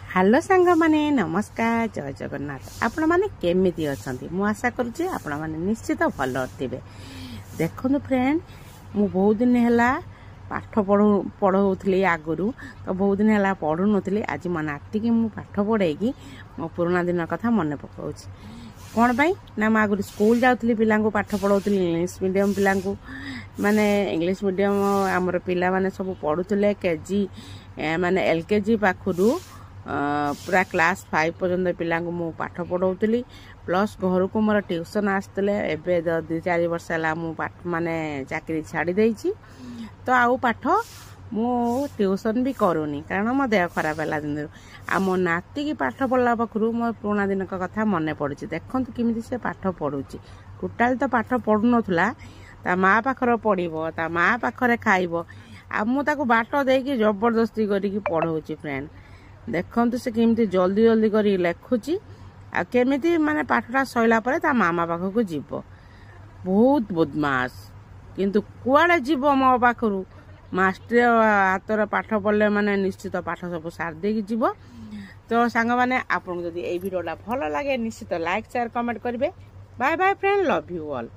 Hello सांग माने नमस्कार जय जगन्नाथ आपण माने केमिति अछंती मु आशा करूची आपण माने निश्चित भलो थिबे। देखनु फ्रेंड मु बहुत दिन हैला पाठ पढ़ौथली आगुरु तो बहुत दिन हैला पढ़ु नथली। आज मन नाती की मु पाठ पढ़ेकी मो पुराना दिन कथा मन पकाउची। कौन पाई ना मैं आगुरी स्कूल जाउथली पिला को पाठ पढ़ौथली इंग्लिश मीडियम पिला को माने इंग्लिश मीडियम आमर पिला माने सब पढ़ुले केजी माने एलकेजी पाखुरु पूरा क्लास 5 पर्यंत पिला को मु पाठ पढ़ौली प्लस घर को मोर ट्यूशन आसते एबे 2-4 वर्ष है मु पाठ माने चाकरी छाड़ी देइछि तो आउ पाठ मु ट्यूशन भी करूनी कारण मो देह खराब है दिन आ मो नाती की पाठ पढ़ला पाखरु मो पुराना दिन का कथा मन पड़ुछि। देखंतु किमिति से पाठ पढ़ुछि टोटाल तो पाठ पढ़ु नथुला ता माँ पाखर पढ़िबो ता माँ पाखरे खाइबो आ मु ताको बाट देकी जबरदस्ती करिकी पढ़ौछि। फ्रेंड देखंतु से केमिति जल्दी जल्दी करी लेखुची आ केमिति माने पाठटा सइला परे ता मामा पाखकु जीवो। बहुत बदमाश किंतु कुआडे जीवो मो पाखरु मास्टर हातर पाठ पढ़ले माने निश्चित पाठ सब सार देकी जीवो। तो सांग माने आपन जदी ए वीडियोटा भलो लागे निश्चित लाइक शेयर कमेंट करिवे। Bye bye friend, love you all.